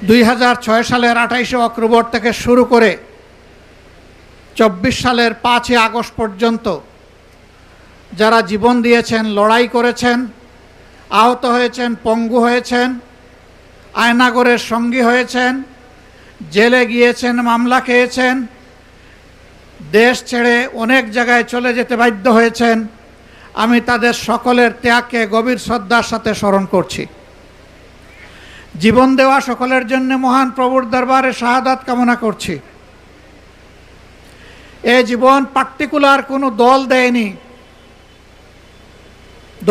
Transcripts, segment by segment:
2006 সালের 28 অক্টোবর থেকে শুরু করে 24 সালের 5 আগস্ট পর্যন্ত যারা জীবন দিয়েছেন, লড়াই করেছেন, আহত হয়েছেন, পঙ্গু হয়েছেন, আয়নাগরের সঙ্গী হয়েছেন, জেলে গিয়েছেন, মামলা খেয়েছেন, দেশ ছেড়ে অনেক জায়গায় চলে যেতে বাধ্য হয়েছেন, আমি তাদের সকলের ত্যাগকে গভীর শ্রদ্ধার সাথে স্মরণ করছি। জীবন দেওয়া সকলের জন্য মহান প্রভুর দরবারে শাহাদাত কামনা করছি। এই জীবন পার্টিকুলার কোনো দল দেয়নি,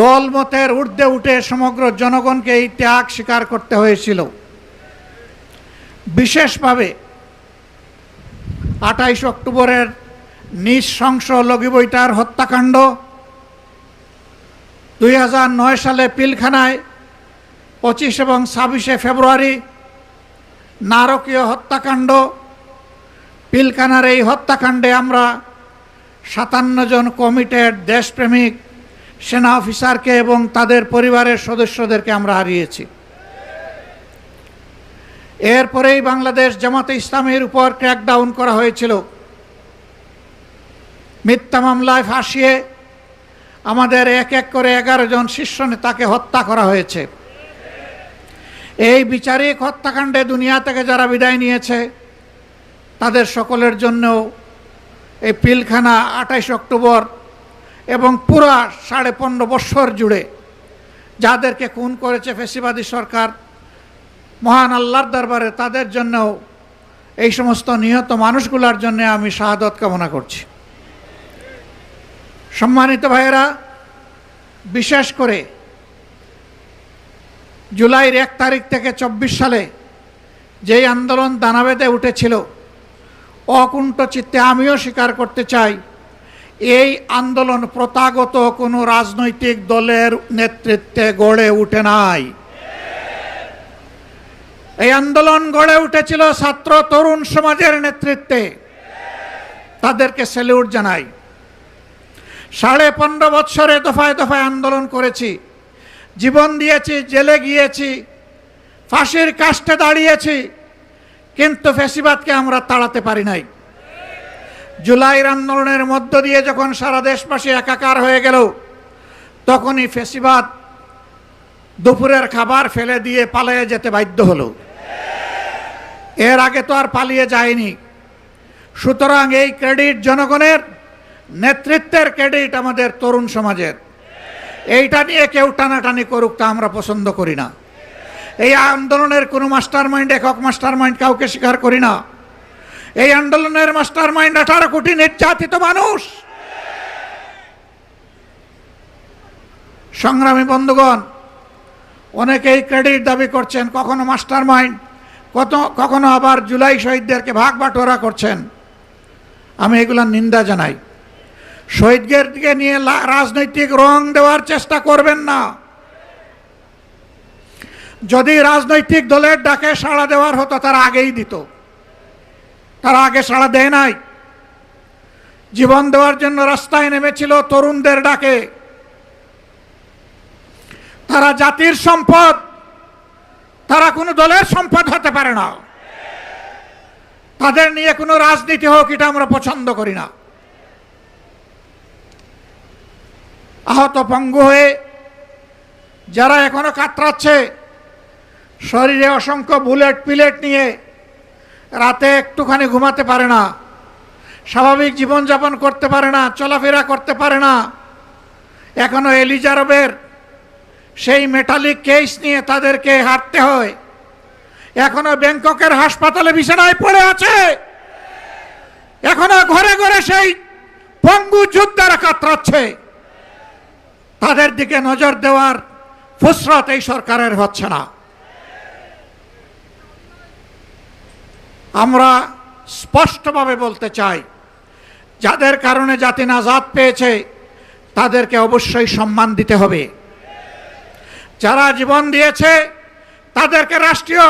দল মতের ঊর্ধ্বে উঠে সমগ্র জনগণকে এই ত্যাগ স্বীকার করতে হয়েছিল। বিশেষভাবে 28 অক্টোবরের নৃশংস লগিবৈঠার হত্যাকাণ্ড, 2009 সালে পিলখানায় 25 এবং 26 ফেব্রুয়ারি নারকীয় হত্যাকাণ্ড। পিলখানার এই হত্যাকাণ্ডে আমরা 57 জন কমিটেড দেশপ্রেমিক সেনা অফিসারকে এবং তাদের পরিবারের সদস্যদেরকে আমরা হারিয়েছি। এরপরেই বাংলাদেশ জামাতে ইসলামীর উপর ক্র্যাকডাউন করা হয়েছিল। মিথ্যা মামলায় ফাঁসিয়ে আমাদের এক এক করে 11 জন শীর্ষ নেতাকে হত্যা করা হয়েছে। এই বিচারিক হত্যাকাণ্ডে দুনিয়া থেকে যারা বিদায় নিয়েছে তাদের সকলের জন্য এই পিলখানা 28 অক্টোবর এবং পুরা 15.5 বছর জুড়ে যাদেরকে খুন করেছে ফ্যাসিবাদী সরকার, মহান আল্লাহর দরবারে তাদের জন্যও, এই সমস্ত নিহত মানুষগুলোর জন্য আমি শাহাদত কামনা করছি। সম্মানিত ভাইয়েরা, বিশেষ করে জুলাইয়ের 1 তারিখ থেকে 24 সালে যেই আন্দোলন দানা বেঁধে উঠেছিল, অকুণ্ঠ চিত্তে আমিও স্বীকার করতে চাই, এই আন্দোলন প্রথাগত কোনো রাজনৈতিক দলের নেতৃত্বে গড়ে উঠে নাই। এই আন্দোলন গড়ে উঠেছিল ছাত্র তরুণ সমাজের নেতৃত্বে। তাদেরকে স্যালিউট জানাই। 15.5 বছরে দফায় দফায় আন্দোলন করেছি, জীবন দিয়েছি, জেলে গিয়েছি, ফাঁসির কাস্টে দাঁড়িয়েছি, কিন্তু ফ্যাসিবাদকে আমরা তাড়াতে পারি নাই। জুলাইয়ের আন্দোলনের মধ্য দিয়ে যখন সারা দেশবাসী একাকার হয়ে গেল, তখনই ফ্যাসিবাদ দুপুরের খাবার ফেলে দিয়ে পালিয়ে যেতে বাধ্য হলো। এর আগে তো আর পালিয়ে যায়নি। সুতরাং এই ক্রেডিট জনগণের, নেতৃত্বের ক্রেডিট আমাদের তরুণ সমাজের। এইটা নিয়ে কেউ টানাটানি করুক, তা আমরা পছন্দ করি না। এই আন্দোলনের কোনো মাস্টার মাইন্ড, একক মাস্টার মাইন্ড কাউকে স্বীকার করি না। এই আন্দোলনের মাস্টার মাইন্ড 18 কোটি নির্যাতিত মানুষ। সংগ্রামী বন্ধুগণ, অনেকেই ক্রেডিট দাবি করছেন, কখনো মাস্টার মাইন্ড, কখনো আবার জুলাই শহীদদেরকে ভাগ বাটোয়ারা করছেন। আমি এগুলোর নিন্দা জানাই। শহীদদেরকে নিয়ে রাজনৈতিক রং দেওয়ার চেষ্টা করবেন না। যদি রাজনৈতিক দলের ডাকে সাড়া দেওয়ার হতো তারা আগেই দিত, তারা আগে সাড়া দেয় নাই। জীবন দেওয়ার জন্য রাস্তায় নেমেছিল তরুণদের ডাকে। তারা জাতির সম্পদ, তারা কোনো দলের সম্পদ হতে পারে না। তাদের নিয়ে কোনো রাজনীতি হোক, এটা আমরা পছন্দ করি না। আহত পঙ্গু হয়ে যারা এখনো কাতরাচ্ছে, শরীরে অসংখ্য বুলেট পিলেট নিয়ে রাতে একটুখানি ঘুমাতে পারে না, স্বাভাবিক জীবনযাপন করতে পারে না, চলাফেরা করতে পারে না, এখনো এলিজাবেথের সেই মেটালিক কেস নিয়ে তাদেরকে হাঁটতে হয়, এখনো ব্যাংককের হাসপাতালে বিছানায় পড়ে আছে, এখনো ঘরে ঘরে সেই পঙ্গু যোদ্ধারা কাতরাচ্ছে। তাদের দিকে নজর দেওয়ার ফুসরত এই সরকারের হচ্ছে না। আমরা স্পষ্টভাবে বলতে চাই, যাদের কারণে জাতি নাজাত পেয়েছে তাদেরকে অবশ্যই সম্মান দিতে হবে। যারা জীবন দিয়েছে তাদেরকে রাষ্ট্রীয়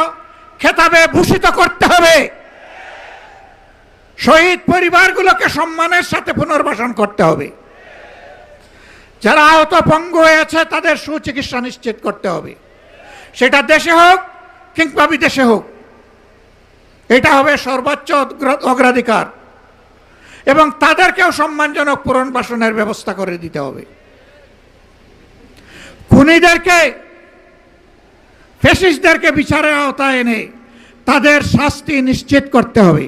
খেতাবে ভূষিত করতে হবে। শহীদ পরিবারগুলোকে সম্মানের সাথে পুনর্বাসন করতে হবে। যারা আহত পঙ্গু হয়েছে তাদের সুচিকিৎসা নিশ্চিত করতে হবে, সেটা দেশে হোক কিংবা বিদেশে হোক। এটা হবে সর্বোচ্চ অগ্রাধিকার, এবং তাদেরকেও সম্মানজনক পুনর্বাসনের ব্যবস্থা করে দিতে হবে। খুনিদেরকে, ফ্যাসিস্টদেরকে বিচারের আওতায় এনে তাদের শাস্তি নিশ্চিত করতে হবে।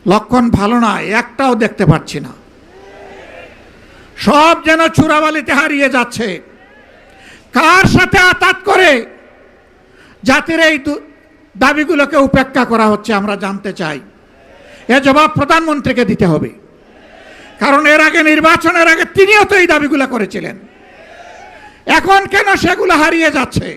লক্ষণ ভালো না, একটাও দেখতে পাচ্ছি না। সব যেন চূড়াবালিতে হারিয়ে যাচ্ছে। কার সাথে আতাত করে জাতির এই দাবিগুলোকে উপেক্ষা করা হচ্ছে আমরা জানতে চাই। এ জবাব প্রধানমন্ত্রীকে দিতে হবে, কারণ এর আগে, নির্বাচনের আগে তিনিও তো এই দাবিগুলো করেছিলেন। এখন কেন সেগুলো হারিয়ে যাচ্ছে?